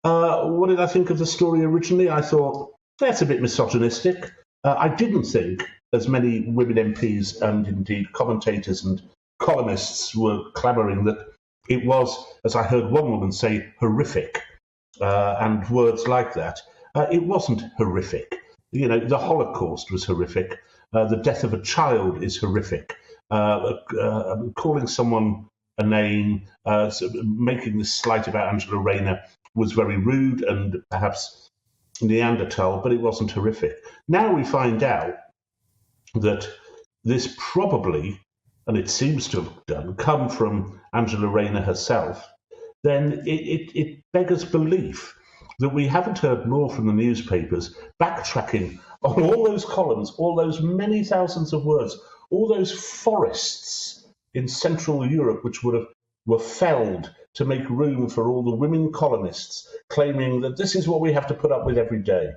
What did I think of the story originally? I thought, that's a bit misogynistic. I didn't think as many women MPs and indeed commentators and columnists were clamouring that it was, as I heard one woman say, horrific, and words like that. It wasn't horrific. You know, the Holocaust was horrific. The death of a child is horrific. Calling someone a name, making this slight about Angela Rayner was very rude and perhaps Neanderthal, but it wasn't horrific. Now we find out that this probably, and it seems to have come from Angela Rayner herself, then it beggars belief that we haven't heard more from the newspapers backtracking on all those columns, all those many thousands of words, all those forests in Central Europe which were felled to make room for all the women columnists claiming that this is what we have to put up with every day.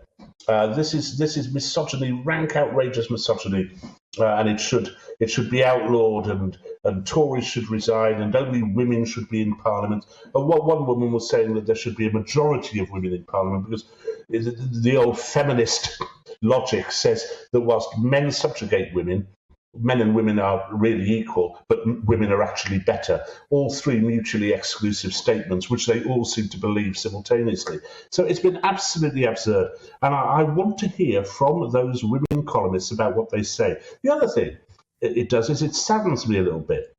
This is misogyny, rank, outrageous misogyny, and it should be outlawed, and Tories should resign, and only women should be in Parliament. One woman was saying that there should be a majority of women in Parliament because the old feminist logic says that whilst men subjugate women, men and women are really equal, but women are actually better. All three mutually exclusive statements, which they all seem to believe simultaneously. So it's been absolutely absurd. And I want to hear from those women columnists about what they say. The other thing it does is it saddens me a little bit.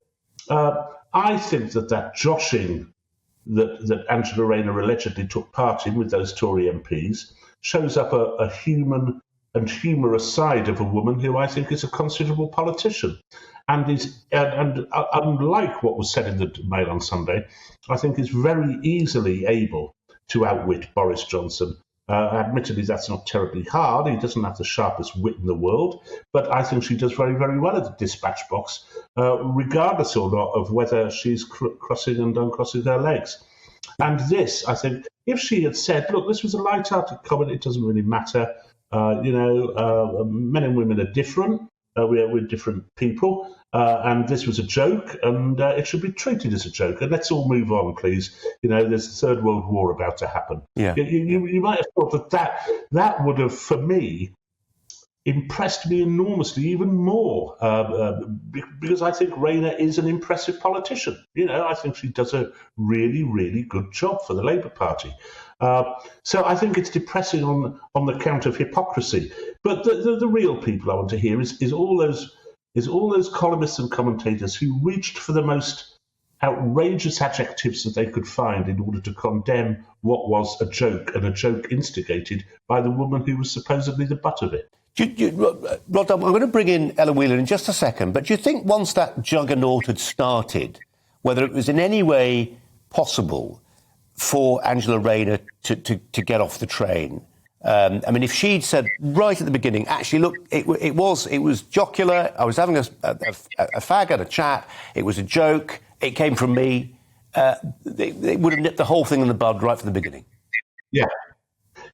I think that joshing that Angela Rayner allegedly took part in with those Tory MPs shows up a human and humorous side of a woman who I think is a considerable politician, and unlike what was said in the Mail on Sunday, I think is very easily able to outwit Boris Johnson. Admittedly, that's not terribly hard. He doesn't have the sharpest wit in the world, but I think she does very, very well at the dispatch box, regardless or not of whether she's crossing and uncrossing her legs. And this, I think, if she had said, look, this was a light-hearted comment, it doesn't really matter. Men and women are different. We're different people, and this was a joke, and it should be treated as a joke. And let's all move on, please. There's a Third World War about to happen. Yeah. You might have thought that would have, for me, impressed me enormously, even more, because I think Rayner is an impressive politician. I think she does a really, really good job for the Labour Party. So I think it's depressing on the count of hypocrisy. But the real people I want to hear is all those columnists and commentators who reached for the most outrageous adjectives that they could find in order to condemn what was a joke, and a joke instigated by the woman who was supposedly the butt of it. Rod, I'm going to bring in Ellen Wheeler in just a second, but do you think once that juggernaut had started, whether it was in any way possible for Angela Rayner to get off the train? If she'd said right at the beginning, actually, look, it was jocular, I was having a fag at a chat, it was a joke, it came from me, they would have nipped the whole thing in the bud right from the beginning. Yeah.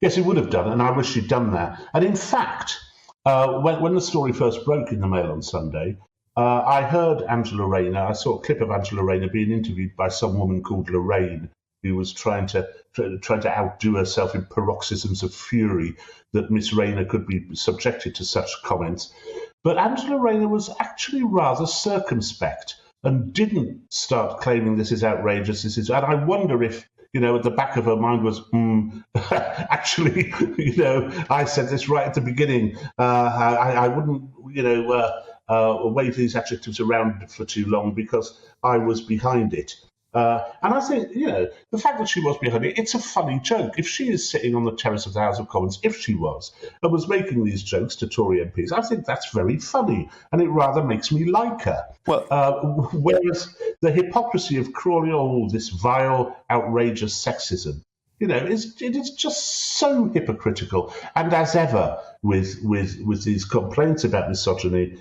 Yes, it would have done, and I wish she'd done that. And in fact, when the story first broke in the Mail on Sunday, I heard Angela Rayner, I saw a clip of Angela Rayner being interviewed by some woman called Lorraine, who was trying to outdo herself in paroxysms of fury that Miss Rayner could be subjected to such comments. But Angela Rayner was actually rather circumspect and didn't start claiming this is outrageous, and I wonder if, at the back of her mind was, actually, I said this right at the beginning. I wouldn't, wave these adjectives around for too long because I was behind it. And I think, the fact that she was behind it, it's a funny joke. If she is sitting on the terrace of the House of Commons, if she was, and was making these jokes to Tory MPs, I think that's very funny, and it rather makes me like her. Well, whereas the hypocrisy of crawling, this vile, outrageous sexism, it is just so hypocritical. And as ever with these complaints about misogyny,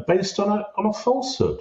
based on a falsehood.